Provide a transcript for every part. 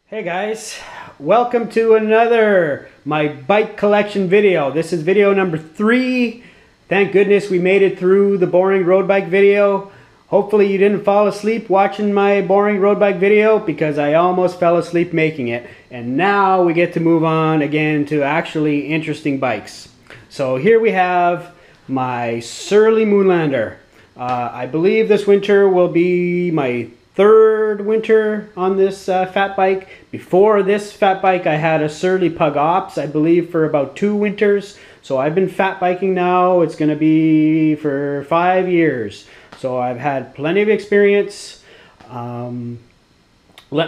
Hey guys, welcome to another my bike collection video. This is video number 3. Thank goodness we made it through the boring road bike video. Hopefully you didn't fall asleep watching my boring road bike video because I almost fell asleep making it. And now we get to move on again to actually interesting bikes. So here we have my Surly Moonlander. I believe this winter will be my third winter on this fat bike. Before this fat bike I had a Surly Pug Ops, I believe, for about 2 winters. So I've been fat biking now, it's going to be for 5 years. So I've had plenty of experience. Let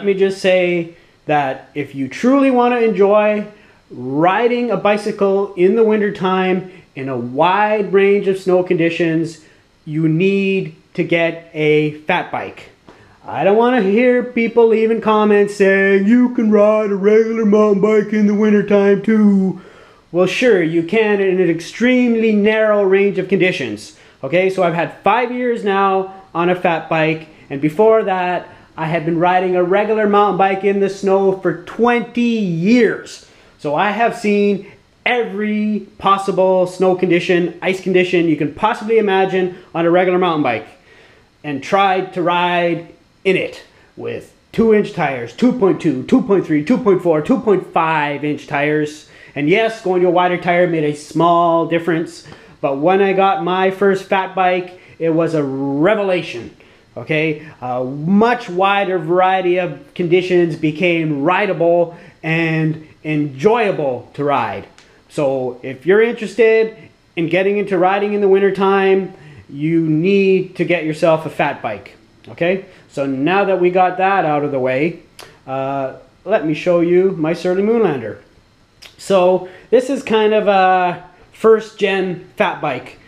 me just say that if you truly want to enjoy riding a bicycle in the wintertime in a wide range of snow conditions, you need to get a fat bike. I don't want to hear people leaving comments saying you can ride a regular mountain bike in the wintertime too. Well, sure, you can in an extremely narrow range of conditions. Okay, so I've had 5 years now on a fat bike, and before that I had been riding a regular mountain bike in the snow for 20 years. So I have seen every possible snow condition, ice condition you can possibly imagine on a regular mountain bike, and tried to ride in it with 2-inch tires, 2.2, 2.3, 2.4, 2.5-inch tires. And yes, going to a wider tire made a small difference, but when I got my first fat bike, it was a revelation. Okay, a much wider variety of conditions became rideable and enjoyable to ride. So if you're interested in getting into riding in the wintertime, you need to get yourself a fat bike. Okay, so now that we got that out of the way, let me show you my Surly Moonlander. So this is kind of a first gen fat bike,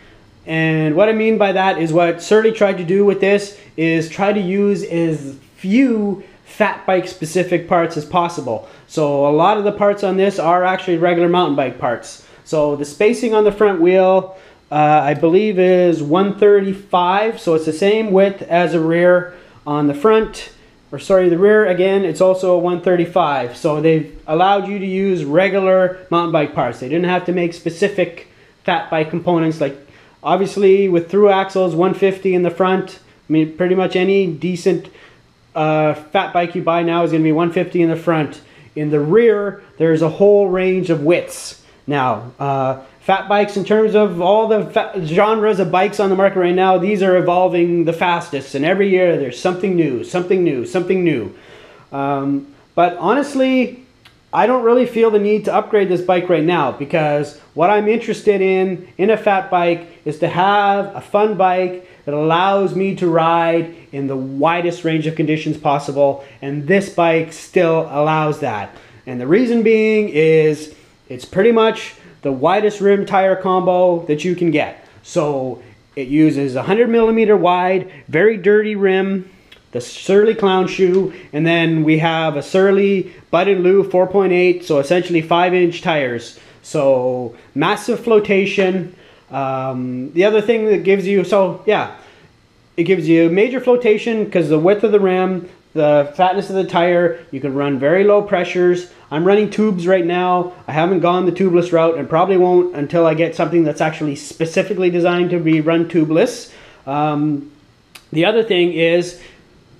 and what I mean by that is what Surly tried to do with this is try to use as few fat bike specific parts as possible. So a lot of the parts on this are actually regular mountain bike parts. So the spacing on the front wheel I believe is 135, so it's the same width as a rear. On the front, or sorry, the rear again, it's also a 135. So they've allowed you to use regular mountain bike parts. They didn't have to make specific fat bike components. Like obviously with through axles, 150 in the front. I mean, pretty much any decent fat bike you buy now is going to be 150 in the front. In the rear, there's a whole range of widths. Now, fat bikes, in terms of all the genres of bikes on the market right now, these are evolving the fastest, and every year there's something new, something new, something new. But honestly, I don't really feel the need to upgrade this bike right now, because what I'm interested in a fat bike is to have a fun bike that allows me to ride in the widest range of conditions possible, and this bike still allows that. And the reason being is it's pretty much the widest rim tire combo that you can get. So it uses 100mm wide, very dirty rim, the Surly Clown Shoe, and then we have a Surly Bud and Lou 4.8, so essentially 5-inch tires. So massive flotation. The other thing that gives you, so yeah, it gives you major flotation because the width of the rim, the fatness of the tire, you can run very low pressures. I'm running tubes right now. I haven't gone the tubeless route and probably won't until I get something that's actually specifically designed to be run tubeless. The other thing is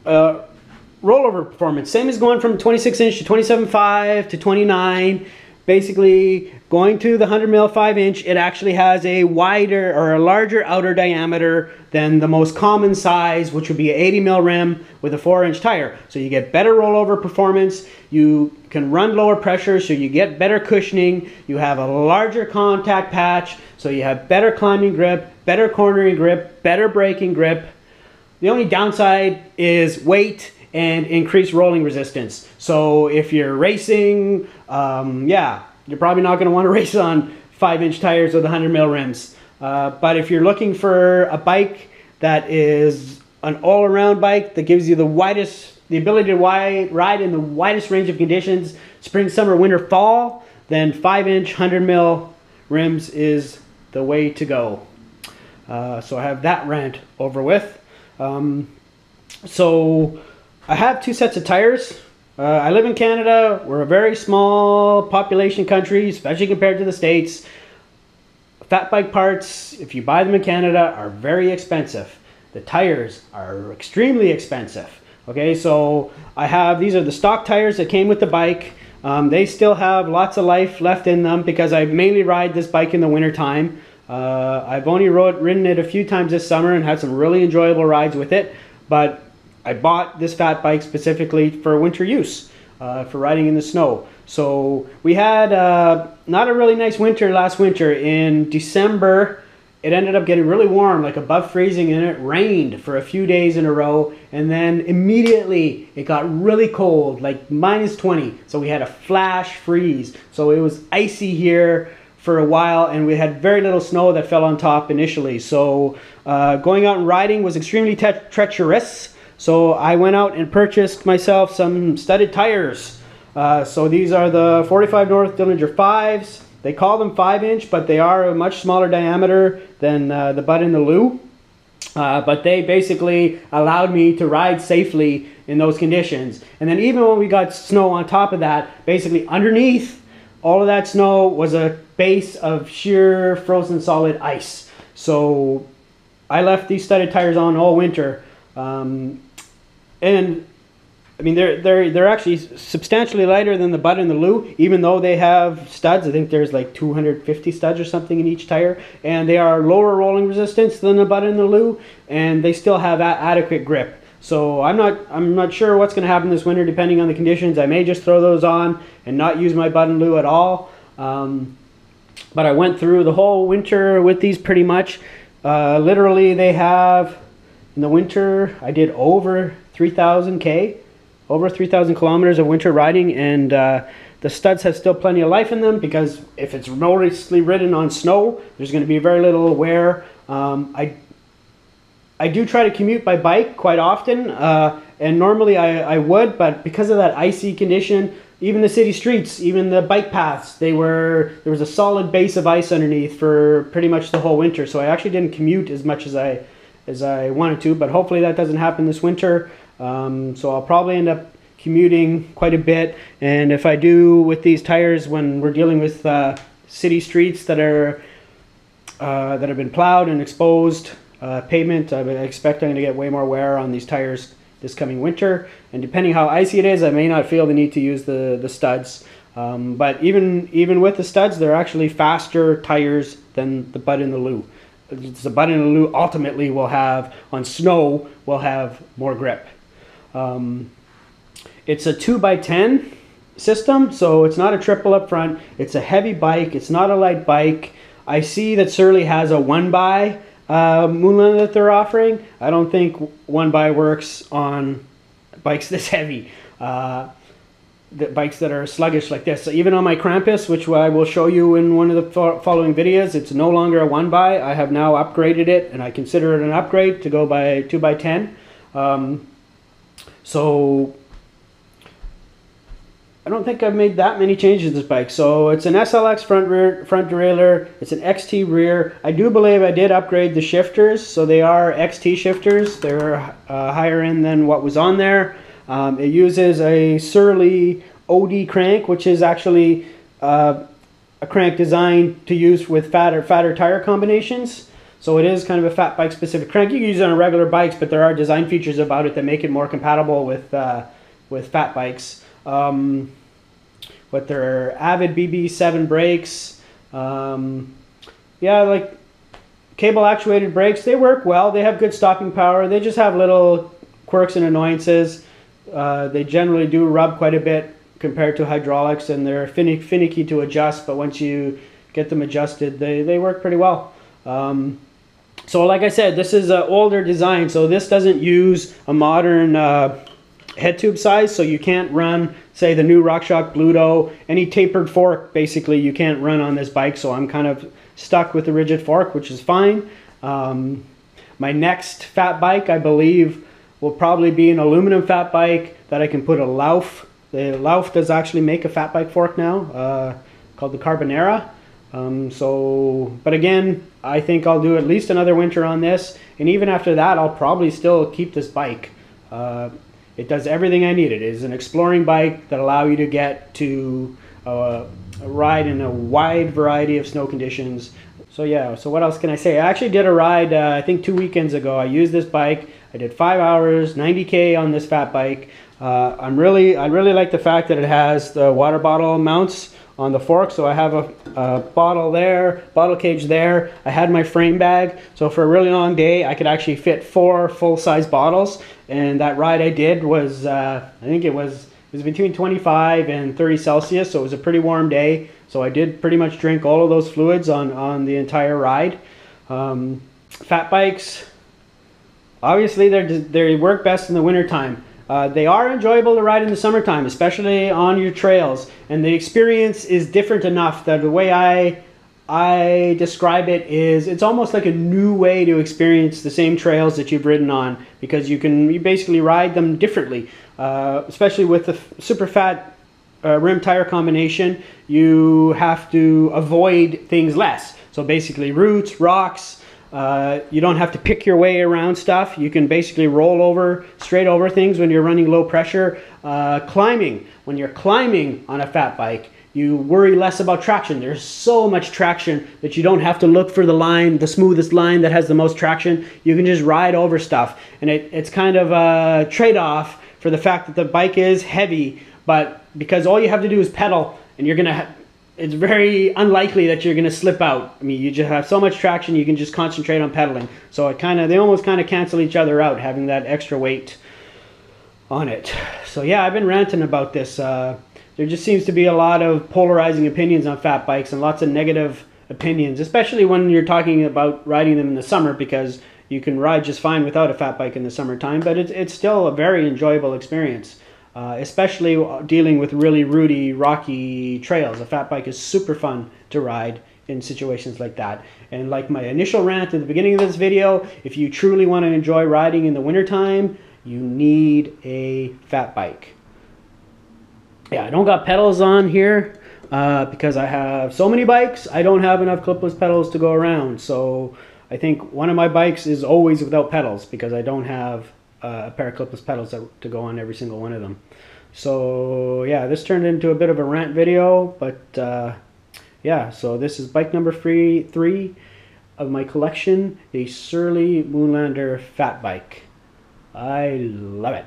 rollover performance. Same as going from 26-inch to 27.5 to 29. Basically, going to the 100mm 5-inch, it actually has a wider or a larger outer diameter than the most common size, which would be an 80mm rim with a 4-inch tire. So you get better rollover performance, you can run lower pressure, so you get better cushioning, you have a larger contact patch, so you have better climbing grip, better cornering grip, better braking grip. The only downside is weight and increased rolling resistance. So if you're racing, yeah, you're probably not going to want to race on 5-inch tires with 100mm rims. But if you're looking for a bike that is an all-around bike that gives you the ability to ride in the widest range of conditions, spring, summer, winter, fall, then 5-inch 100mm rims is the way to go. So I have that rant over with. So I have 2 sets of tires. I live in Canada. We're a very small population country, especially compared to the States. Fat bike parts, if you buy them in Canada, are very expensive. The tires are extremely expensive. Okay, so these are the stock tires that came with the bike. They still have lots of life left in them because I mainly ride this bike in the winter time. I've only ridden it a few times this summer and had some really enjoyable rides with it, but I bought this fat bike specifically for winter use, for riding in the snow. So we had not a really nice winter last winter. In December, it ended up getting really warm, like above freezing, and it rained for a few days in a row, and then immediately it got really cold, like -20. So we had a flash freeze. So it was icy here for a while, and we had very little snow that fell on top initially. So going out and riding was extremely treacherous. So I went out and purchased myself some studded tires. So these are the 45 North Dillinger 5s. They call them 5-inch, but they are a much smaller diameter than the Bud and the Lou. But they basically allowed me to ride safely in those conditions. And then even when we got snow on top of that, basically underneath all of that snow was a base of sheer frozen solid ice. So I left these studded tires on all winter. And I mean, they're actually substantially lighter than the Bud and the Lou, even though they have studs. I think there's like 250 studs or something in each tire, and they are lower rolling resistance than the Bud and the Lou, and they still have adequate grip. So I'm not sure what's going to happen this winter, depending on the conditions. I may just throw those on and not use my Bud and Lou at all. But I went through the whole winter with these pretty much. Literally, they have in the winter I did over 3,000 kilometers of winter riding, and the studs have still plenty of life in them because if it's mostly ridden on snow, there's going to be very little wear. I do try to commute by bike quite often, and normally I would, but because of that icy condition, even the city streets, even the bike paths, there was a solid base of ice underneath for pretty much the whole winter. So I actually didn't commute as much as I wanted to, but hopefully that doesn't happen this winter. So I'll probably end up commuting quite a bit, and if I do with these tires, when we're dealing with city streets that have been plowed and exposed pavement, I expect I'm going to get way more wear on these tires this coming winter, and depending how icy it is, I may not feel the need to use the studs. But even with the studs, they're actually faster tires than the Bud and the Lou. The Bud and the Lou ultimately will have, on snow, will have more grip. It's a 2x10 system, so it's not a triple up front. It's a heavy bike. It's not a light bike. I see that Surly has a 1x Moonlander that they're offering. I don't think 1x works on bikes this heavy. The bikes that are sluggish like this. So even on my Krampus, which I will show you in one of the following videos, it's no longer a 1x. I have now upgraded it, and I consider it an upgrade to go by 2x10. So I don't think I've made that many changes to this bike. So it's an SLX front derailleur. It's an XT rear. I do believe I did upgrade the shifters, so they are XT shifters. They're higher end than what was on there. It uses a Surly OD crank, which is actually a crank designed to use with fatter tire combinations. So it is kind of a fat bike specific crank. You can use it on regular bikes, but there are design features about it that make it more compatible with fat bikes. With their Avid BB7 brakes, yeah, like cable actuated brakes, they work well. They have good stopping power. They just have little quirks and annoyances. They generally do rub quite a bit compared to hydraulics, and they're finicky to adjust, but once you get them adjusted, they work pretty well. So like I said, this is an older design, so this doesn't use a modern head tube size, so you can't run, say, the new RockShox Bluto. Any tapered fork, basically, you can't run on this bike, so I'm kind of stuck with the rigid fork, which is fine. My next fat bike, I believe, will probably be an aluminum fat bike that I can put a Lauf. The Lauf does actually make a fat bike fork now, called the Carbonera. But again, I think I'll do at least another winter on this, and even after that, I'll probably still keep this bike. It does everything I needed. It is an exploring bike that allows you to get to a ride in a wide variety of snow conditions. So yeah, so what else can I say? I actually did a ride, I think 2 weekends ago. I used this bike. I did 5 hours, 90K on this fat bike. I really like the fact that it has the water bottle mounts on the fork. So I have a bottle there, bottle cage there. I had my frame bag. So for a really long day, I could actually fit 4 full-size bottles. And that ride I did was, I think it was between 25 and 30 Celsius. So it was a pretty warm day. So I did pretty much drink all of those fluids on the entire ride. Fat bikes, obviously they work best in the wintertime. They are enjoyable to ride in the summertime, especially on your trails. And the experience is different enough that the way I describe it is it's almost like a new way to experience the same trails that you've ridden on, because you basically ride them differently. Especially with the super fat rim tire combination, you have to avoid things less. So basically roots, rocks, you don't have to pick your way around stuff. You can basically roll over, straight over things when you're running low pressure. Climbing, when you're climbing on a fat bike, you worry less about traction. There's so much traction that you don't have to look for the line, the smoothest line that has the most traction. You can just ride over stuff. And it's kind of a trade-off for the fact that the bike is heavy, but because all you have to do is pedal, and it's very unlikely that you're gonna slip out. I mean, you just have so much traction, you can just concentrate on pedaling. So they almost kind of cancel each other out, having that extra weight on it. So yeah, I've been ranting about this. There just seems to be a lot of polarizing opinions on fat bikes and lots of negative opinions, especially when you're talking about riding them in the summer, because you can ride just fine without a fat bike in the summertime, but it's still a very enjoyable experience. Especially dealing with really rooty, rocky trails. A fat bike is super fun to ride in situations like that. And like my initial rant at the beginning of this video, if you truly want to enjoy riding in the wintertime, you need a fat bike. Yeah, I don't got pedals on here because I have so many bikes. I don't have enough clipless pedals to go around. So I think one of my bikes is always without pedals because I don't have a pair of clipless pedals to go on every single one of them. So yeah, this turned into a bit of a rant video, but yeah, so this is bike number 3 of my collection, the Surly Moonlander fat bike. I love it.